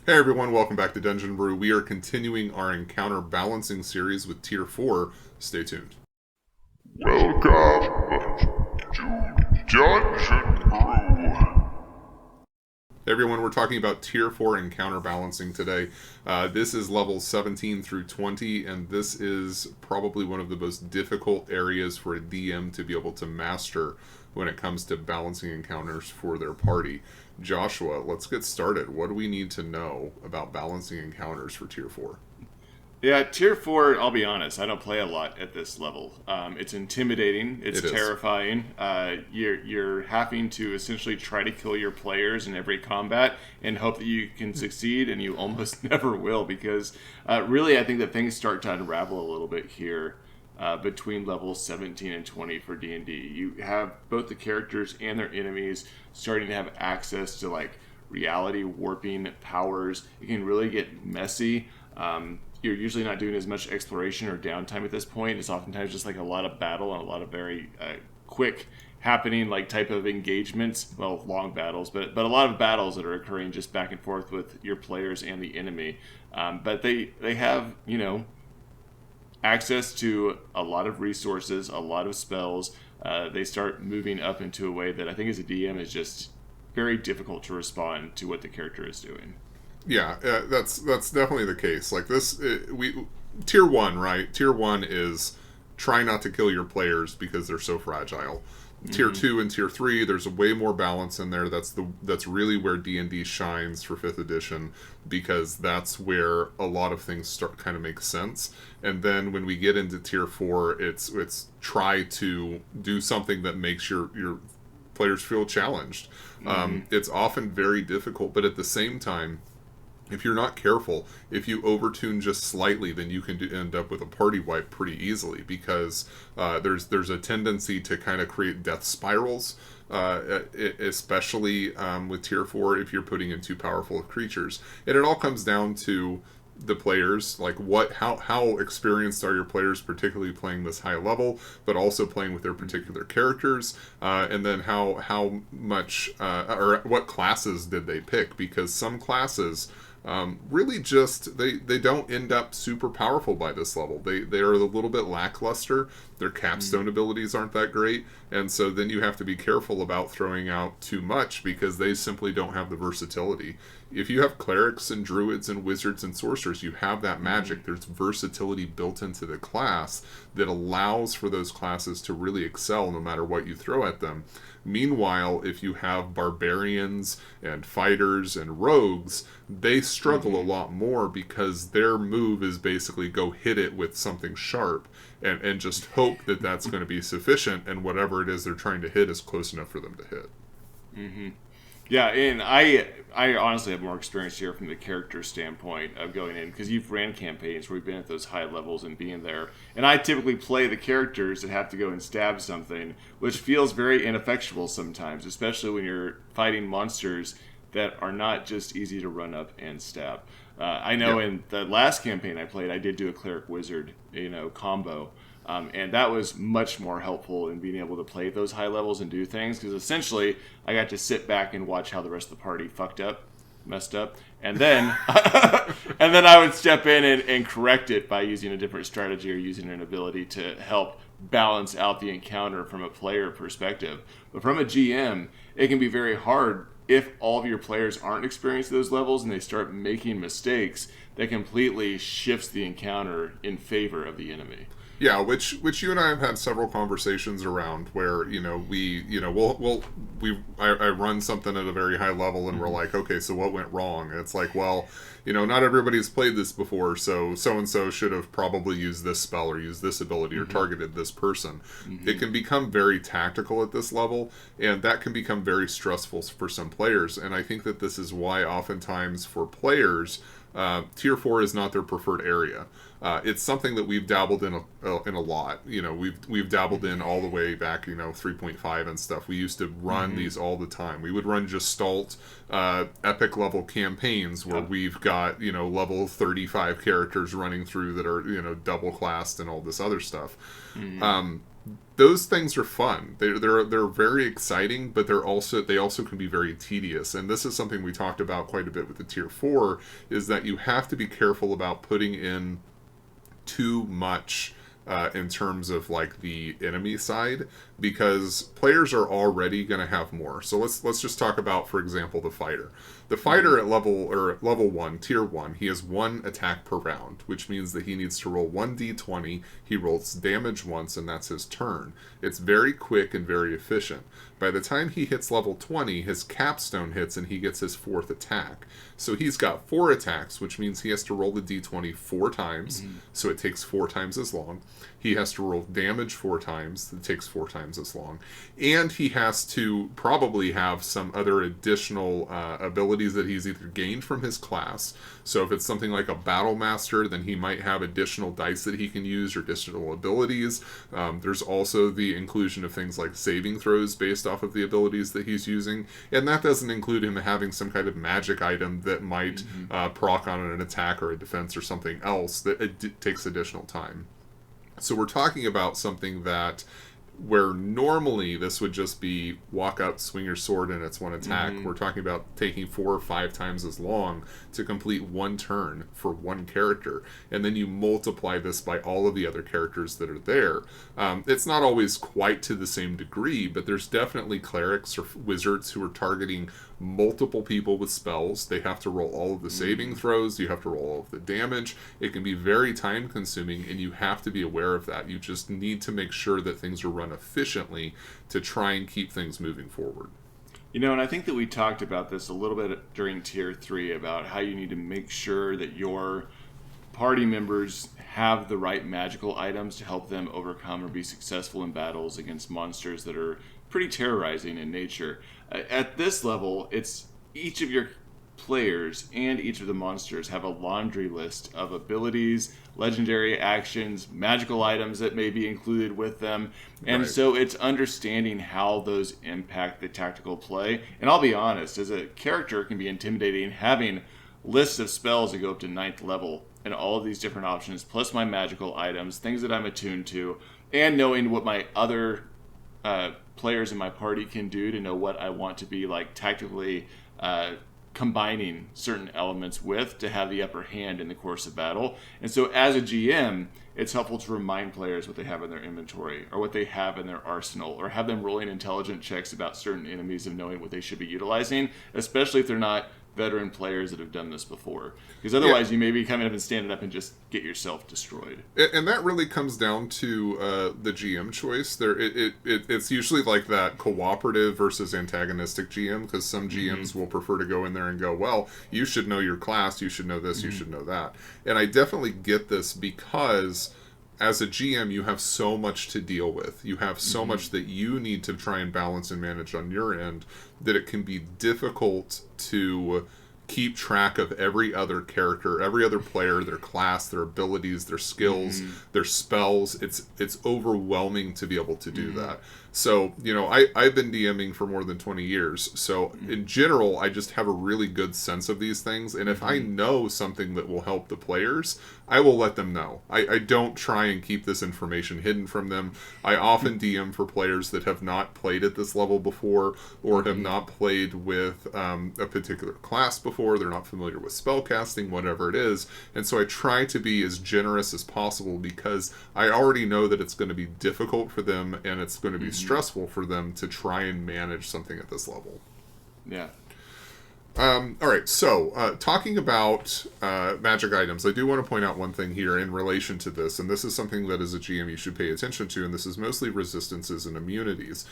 Hey everyone, welcome back to Dungeon Brew. We are continuing our encounter balancing series with Tier 4. Stay tuned. Welcome to Dungeon Brew. Hey everyone, we're talking about Tier 4 encounter balancing today. This is levels 17 through 20, and this is probably one of the most difficult areas for a DM to be able to master when it comes to balancing encounters for their party. Joshua, let's get started. What do we need to know about balancing encounters for Tier 4? Yeah, Tier 4, I'll be honest, I don't play a lot at this level. It's intimidating, it's terrifying. You're having to essentially try to kill your players in every combat and hope that you can succeed, and you almost never will, because really I think that things start to unravel a little bit here between levels 17 and 20 for D&D. You have both the characters and their enemies starting to have access to like reality warping powers. It can really get messy. You're usually not doing as much exploration or downtime at this point. It's oftentimes just like a lot of battle and a lot of very quick happening like type of engagements. Well, long battles, but a lot of battles that are occurring just back and forth with your players and the enemy. But they have, access to a lot of resources, a lot of spells. They start moving up into a way that I think as a DM is just very difficult to respond to what the character is doing. Yeah, that's definitely the case. Like this, Tier 1, right? Tier 1 is try not to kill your players because they're so fragile. Tier 2 and Tier 3, there's a way more balance in there. That's really where D&D shines for 5th edition, because that's where a lot of things start kind of make sense. And then when we get into Tier 4, it's try to do something that makes your players feel challenged. It's often very difficult, but at the same time, if you're not careful, if you overtune just slightly, then you can end up with a party wipe pretty easily, because there's a tendency to kind of create death spirals, especially with Tier 4 if you're putting in too powerful of creatures. And it all comes down to the players, like how experienced are your players, particularly playing this high level, but also playing with their particular characters, and then how much or what classes did they pick, because some classes really just they don't end up super powerful by this level. They are a little bit lackluster. Their capstone abilities aren't that great, and so then you have to be careful about throwing out too much, because they simply don't have the versatility. If you have clerics and druids and wizards and sorcerers, you have that magic. There's versatility built into the class that allows for those classes to really excel no matter what you throw at them. Meanwhile, if you have barbarians and fighters and rogues, they struggle a lot more, because their move is basically go hit it with something sharp and just hope that that's going to be sufficient, and whatever it is they're trying to hit is close enough for them to hit. Yeah, and I honestly have more experience here from the character standpoint of going in, because you've ran campaigns where we've been at those high levels and being there. And I typically play the characters that have to go and stab something, which feels very ineffectual sometimes, especially when you're fighting monsters that are not just easy to run up and stab. I know in the last campaign I played, I did do a cleric wizard, combo. And that was much more helpful in being able to play at those high levels and do things, because essentially I got to sit back and watch how the rest of the party messed up, and then and then I would step in and correct it by using a different strategy or using an ability to help balance out the encounter from a player perspective. But from a GM, it can be very hard if all of your players aren't experienced at those levels and they start making mistakes that completely shifts the encounter in favor of the enemy. Yeah, which you and I have had several conversations around, where I run something at a very high level, and we're like, okay, so what went wrong? And it's like, well, not everybody's played this before, so and so should have probably used this spell or used this ability or targeted this person. It can become very tactical at this level, and that can become very stressful for some players. And I think that this is why oftentimes for players, Tier 4 is not their preferred area. It's something that we've dabbled in a lot. We've dabbled in all the way back, 3.5 and stuff. We used to run these all the time. We would run Gestalt epic level campaigns where we've got level 35 characters running through that are double classed and all this other stuff. those things are fun. They're very exciting, but they also can be very tedious. And this is something we talked about quite a bit with the tier 4, is that you have to be careful about putting in too much in terms of like the enemy side, because players are already going to have more. So let's just talk about, for example, the fighter. The fighter at level 1, tier 1, he has 1 attack per round, which means that he needs to roll 1d20. He rolls damage once, and that's his turn. It's very quick and very efficient. By the time he hits level 20, his capstone hits and he gets his 4th attack. So he's got 4 attacks, which means he has to roll the d20 4 times, so it takes 4 times as long. He has to roll damage 4 times, it takes 4 times as long. And he has to probably have some other additional abilities that he's either gained from his class. So if it's something like a battle master, then he might have additional dice that he can use or additional abilities. There's also the inclusion of things like saving throws based off of the abilities that he's using. And that doesn't include him having some kind of magic item that might proc on an attack or a defense or something else that it takes additional time. So we're talking about something that, where normally this would just be walk up, swing your sword, and it's 1 attack. We're talking about taking 4 or 5 times as long to complete 1 turn for 1 character. And then you multiply this by all of the other characters that are there. It's not always quite to the same degree, but there's definitely clerics or wizards who are targeting multiple people with spells. They have to roll all of the saving throws. You have to roll all of the damage. It can be very time consuming, and you have to be aware of that. You just need to make sure that things are run efficiently to try and keep things moving forward. You know, and I think that we talked about this a little bit during tier 3 about how you need to make sure that your party members have the right magical items to help them overcome or be successful in battles against monsters that are pretty terrorizing in nature. At this level, it's each of your players and each of the monsters have a laundry list of abilities, legendary actions, magical items that may be included with them. And so it's understanding how those impact the tactical play. And I'll be honest, as a character, it can be intimidating having lists of spells that go up to 9th level and all of these different options, plus my magical items, things that I'm attuned to, and knowing what my other players in my party can do to know what I want to be like tactically combining certain elements with to have the upper hand in the course of battle. And so as a GM, it's helpful to remind players what they have in their inventory or what they have in their arsenal, or have them rolling intelligent checks about certain enemies and knowing what they should be utilizing, especially if they're not veteran players that have done this before, because otherwise you may be coming up and standing up and just get yourself destroyed. And that really comes down to the GM choice. It's usually like that cooperative versus antagonistic GM, because some GMs will prefer to go in there and go, well, you should know your class, you should know this, you should know that. And I definitely get this, because as a GM, you have so much to deal with. You have so much that you need to try and balance and manage on your end, that it can be difficult to keep track of every other character, every other player, their class, their abilities, their skills, their spells. It's overwhelming to be able to do that. So, you know, I've been DMing for more than 20 years. So in general, I just have a really good sense of these things. And if I know something that will help the players, I will let them know. I don't try and keep this information hidden from them. I often DM for players that have not played at this level before, or have not played with a particular class before. They're not familiar with spellcasting, whatever it is. And so I try to be as generous as possible, because I already know that it's going to be difficult for them, and it's going to be stressful for them to try and manage something at this level. Yeah. All right, so talking about magic items, I do want to point out one thing here in relation to this, and this is something that as a GM you should pay attention to, and this is mostly resistances and immunities.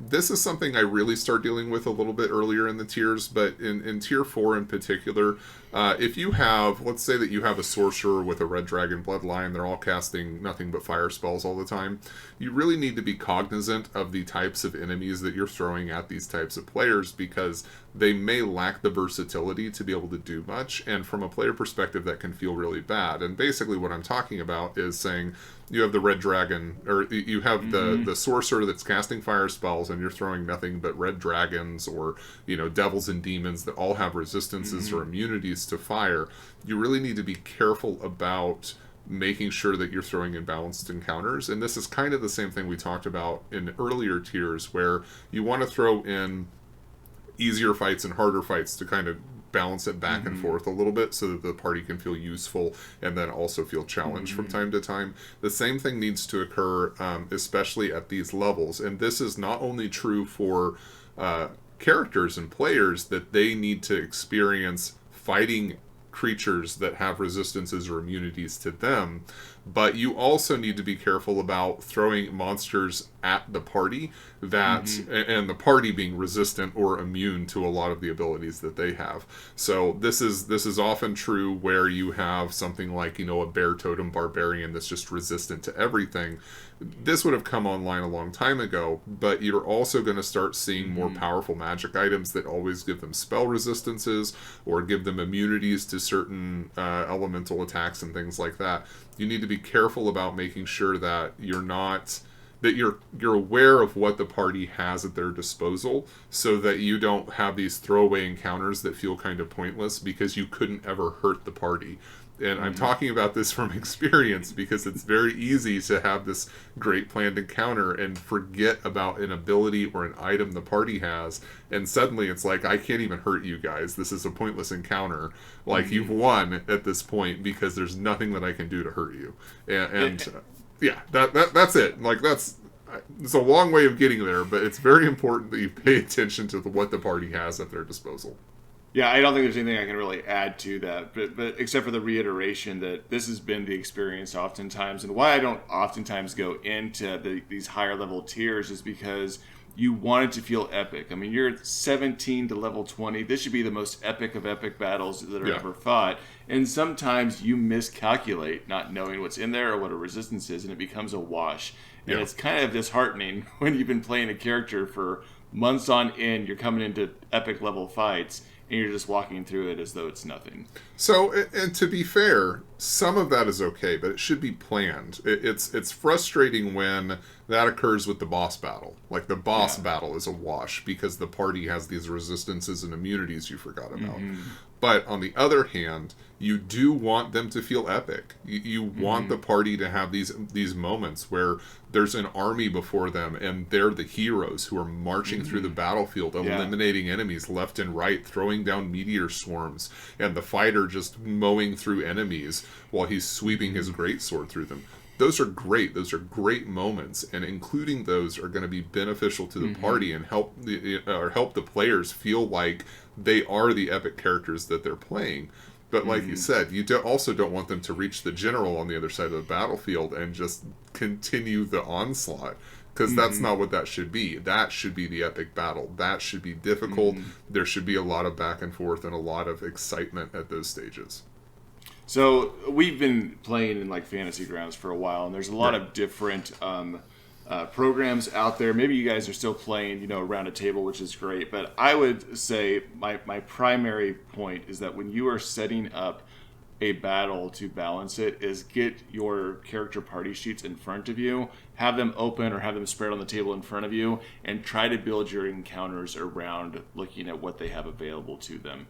This is something I really start dealing with a little bit earlier in the tiers, but in tier 4 in particular, if you have, let's say that you have a sorcerer with a red dragon bloodline, they're all casting nothing but fire spells all the time, you really need to be cognizant of the types of enemies that you're throwing at these types of players, because they may lack the versatility to be able to do much, and from a player perspective that can feel really bad. And basically what I'm talking about is saying you have the red dragon, or you have the sorcerer that's casting fire spells, and you're throwing nothing but red dragons, or, you know, devils and demons that all have resistances or immunities to fire. You really need to be careful about making sure that you're throwing in balanced encounters. And this is kind of the same thing we talked about in earlier tiers, where you want to throw in easier fights and harder fights to kind of balance it back and forth a little bit so that the party can feel useful and then also feel challenged from time to time. The same thing needs to occur, especially at these levels. And this is not only true for characters and players, that they need to experience fighting creatures that have resistances or immunities to them, but you also need to be careful about throwing monsters at the party that and the party being resistant or immune to a lot of the abilities that they have. So this is often true where you have something like, you know, a bear totem barbarian that's just resistant to everything. This would have come online a long time ago, but you're also going to start seeing more powerful magic items that always give them spell resistances or give them immunities to certain elemental attacks and things like that. You need to be careful about making sure that you're aware of what the party has at their disposal, so that you don't have these throwaway encounters that feel kind of pointless because you couldn't ever hurt the party. And I'm talking about this from experience, because it's very easy to have this great planned encounter and forget about an ability or an item the party has, and suddenly it's like, I can't even hurt you guys. This is a pointless encounter. Like, you've won at this point because there's nothing that I can do to hurt you. And yeah, that's it. Like, it's a long way of getting there, but it's very important that you pay attention to what the party has at their disposal. Yeah, I don't think there's anything I can really add to that, but except for the reiteration that this has been the experience oftentimes, and why I don't oftentimes go into these higher level tiers is because you want it to feel epic. I mean, you're 17 to level 20. This should be the most epic of epic battles that are ever fought. And sometimes you miscalculate, not knowing what's in there or what a resistance is, and it becomes a wash. And it's kind of disheartening when you've been playing a character for months on end, you're coming into epic level fights, and you're just walking through it as though it's nothing. So, and to be fair, some of that is okay, but it should be planned. It's frustrating when that occurs with the boss battle. Like, the boss battle is a wash because the party has these resistances and immunities you forgot about. But on the other hand, you do want them to feel epic. You want the party to have these moments where there's an army before them and they're the heroes who are marching through the battlefield, eliminating enemies left and right, throwing down meteor swarms, and the fighter just mowing through enemies while he's sweeping his greatsword through them. Those are great. Those are great moments, and including those are going to be beneficial to the party and help the players feel like they are the epic characters that they're playing. But like you said, you also don't want them to reach the general on the other side of the battlefield and just continue the onslaught, because that's not what that should be. That should be the epic battle. That should be difficult. There should be a lot of back and forth and a lot of excitement at those stages. So we've been playing in like Fantasy Grounds for a while, and there's a lot of different programs out there. Maybe you guys are still playing, you know, around a table, which is great. But I would say my primary point is that when you are setting up a battle to balance it, is get your character party sheets in front of you, have them open or have them spread on the table in front of you, and try to build your encounters around looking at what they have available to them.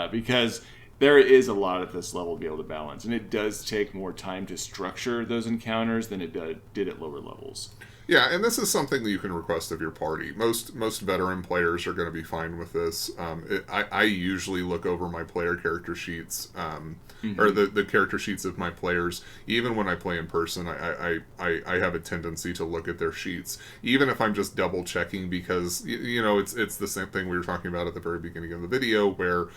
Because there is a lot at this level to be able to balance, and it does take more time to structure those encounters than it did at lower levels. Yeah, and this is something that you can request of your party. Most veteran players are going to be fine with this. I usually look over my player character sheets, or the character sheets of my players. Even when I play in person, I have a tendency to look at their sheets, even if I'm just double checking, because you know it's the same thing we were talking about at the very beginning of the video, where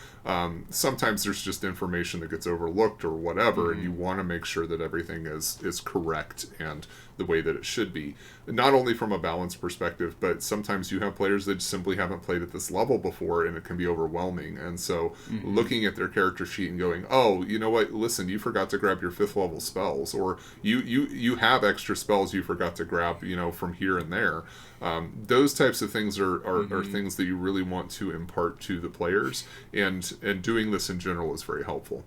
sometimes there's just information that gets overlooked or whatever, and you want to make sure that everything is correct and the way that it should be. Not only from a balance perspective, but sometimes you have players that simply haven't played at this level before, and it can be overwhelming. And so looking at their character sheet and going, oh, you know what, listen, you forgot to grab your 5th level spells, or you have extra spells you forgot to grab, you know, from here and there. Those types of things are things that you really want to impart to the players, and doing this in general is very helpful.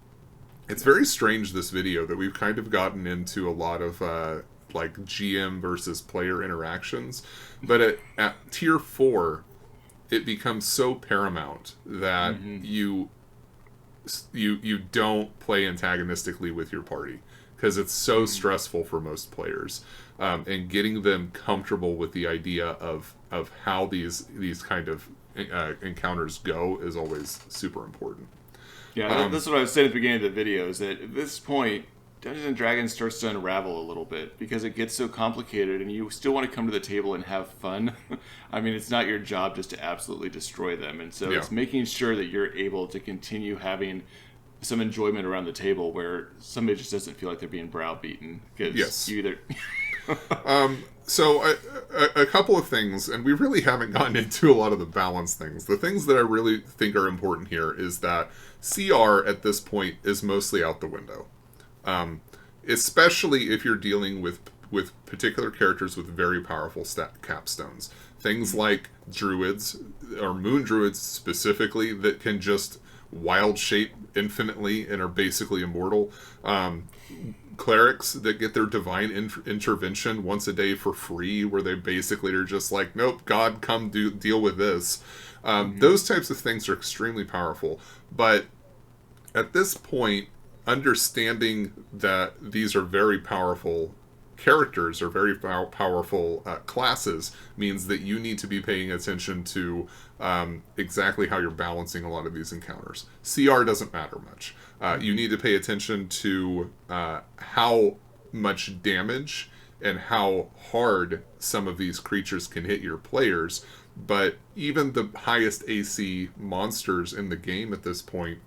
It's very strange, this video, that we've kind of gotten into a lot of like GM versus player interactions, but at tier 4 it becomes so paramount that you don't play antagonistically with your party, because it's so stressful for most players, and getting them comfortable with the idea of how these kind of encounters go is always super important. Yeah, that's what I was saying at the beginning of the video, is that at this point, Dungeons and Dragons starts to unravel a little bit because it gets so complicated and you still want to come to the table and have fun. I mean, it's not your job just to absolutely destroy them. And so it's making sure that you're able to continue having some enjoyment around the table where somebody just doesn't feel like they're being browbeaten. Because you either... So a couple of things, and we really haven't gotten into a lot of the balance things. The things that I really think are important here is that CR at this point is mostly out the window. Especially if you're dealing with particular characters with very powerful stat capstones. Things like druids, or moon druids specifically, that can just wild shape infinitely and are basically immortal. Clerics that get their divine intervention once a day for free, where they basically are just like, nope, God, come deal with this. Those types of things are extremely powerful. But at this point, understanding that these are very powerful characters or very powerful classes means that you need to be paying attention to exactly how you're balancing a lot of these encounters. CR doesn't matter much. You need to pay attention to how much damage and how hard some of these creatures can hit your players. But even the highest AC monsters in the game at this point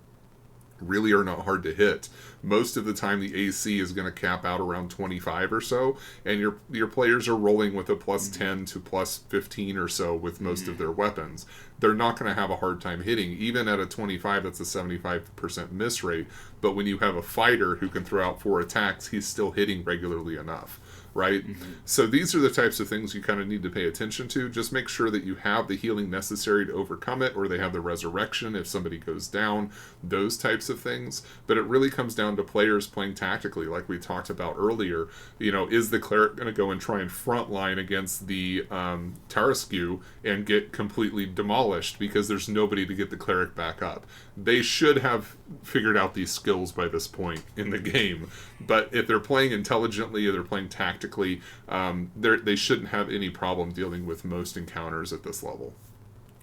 really are not hard to hit. Most of the time the AC is going to cap out around 25 or so, and your players are rolling with a plus 10 to plus 15 or so with most of their weapons. They're not going to have a hard time hitting. Even at a 25, that's a 75% miss rate, but when you have a fighter who can throw out 4 attacks, he's still hitting regularly enough, right? So these are the types of things you kind of need to pay attention to. Just make sure that you have the healing necessary to overcome it, or they have the resurrection if somebody goes down, those types of things. But it really comes down to players playing tactically, like we talked about earlier. You know, is the cleric going to go and try and frontline against the 𝐷𝐸 and get completely demolished because there's nobody to get the cleric back up? They should have figured out these skills by this point in the game. But if they're playing intelligently or they're playing tactically, they shouldn't have any problem dealing with most encounters at this level.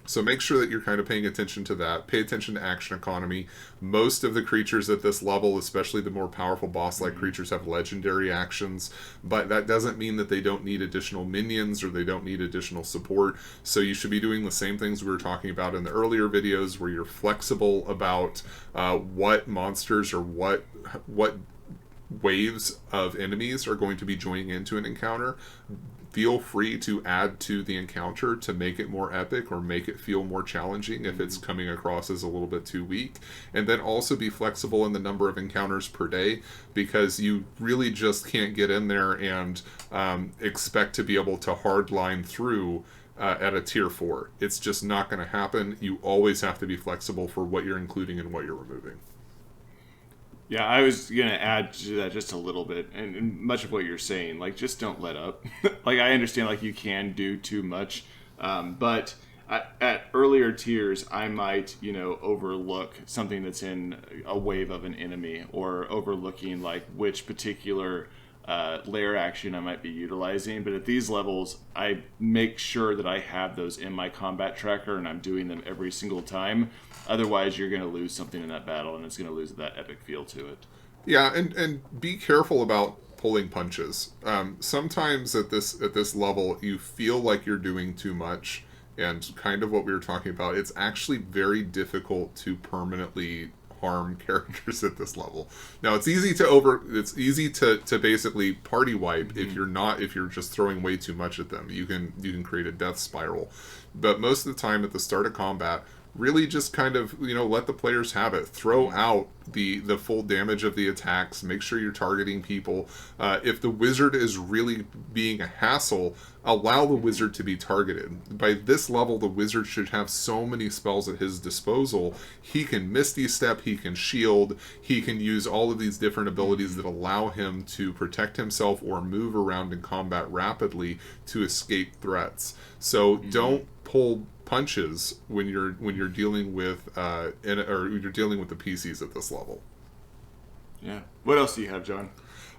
So make sure that you're kind of paying attention to that. Pay attention to action economy. Most of the creatures at this level, especially the more powerful boss-like creatures, have legendary actions, but that doesn't mean that they don't need additional minions or they don't need additional support. So you should be doing the same things we were talking about in the earlier videos, where you're flexible about what monsters or what waves of enemies are going to be joining into an encounter. Feel free to add to the encounter to make it more epic or make it feel more challenging if it's coming across as a little bit too weak. And then also be flexible in the number of encounters per day, because you really just can't get in there and expect to be able to hardline through at a tier 4. It's just not going to happen. You always have to be flexible for what you're including and what you're removing. Yeah, I was going to add to that just a little bit, and much of what you're saying, like, just don't let up. Like, I understand, like, you can do too much, but at earlier tiers, I might, overlook something that's in a wave of an enemy, or overlooking, like, which particular layer action I might be utilizing. But at these levels, I make sure that I have those in my combat tracker, and I'm doing them every single time. Otherwise, you're going to lose something in that battle, and it's going to lose that epic feel to it. Yeah, and be careful about pulling punches. Sometimes at this level, you feel like you're doing too much, and kind of what we were talking about, it's actually very difficult to permanently harm characters at this level. Now, it's easy to basically party wipe if you're just throwing way too much at them. You can create a death spiral. But most of the time at the start of combat, really just kind of, let the players have it. Throw out the full damage of the attacks. Make sure you're targeting people. If the wizard is really being a hassle, allow the wizard to be targeted. By this level, the wizard should have so many spells at his disposal. He can Misty Step, he can shield, he can use all of these different abilities that allow him to protect himself or move around in combat rapidly to escape threats. So don't pull punches when you're dealing with you're dealing with the PCs at this level. Yeah. What else do you have, John?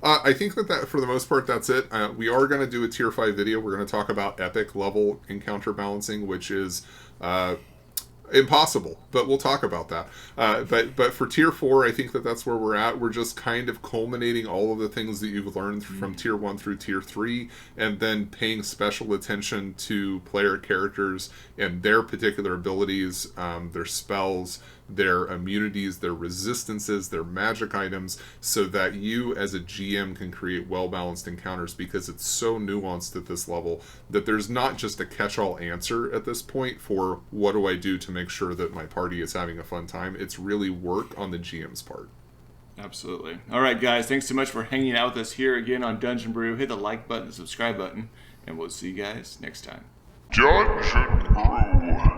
I think that for the most part, that's it. We are going to do a tier 5 video. We're going to talk about epic level encounter balancing, which is impossible, but we'll talk about that. But for tier 4, I think that's where we're at. We're just kind of culminating all of the things that you've learned from tier 1 through tier 3, and then paying special attention to player characters and their particular abilities, their spells, their immunities, their resistances, their magic items, so that you as a GM can create well-balanced encounters, because it's so nuanced at this level that there's not just a catch-all answer at this point for what do I do to make sure that my party is having a fun time. It's really work on the GM's part. Absolutely. All right, guys, thanks so much for hanging out with us here again on Dungeon Brew. Hit the like button, the subscribe button, and we'll see you guys next time. Dungeon Brew.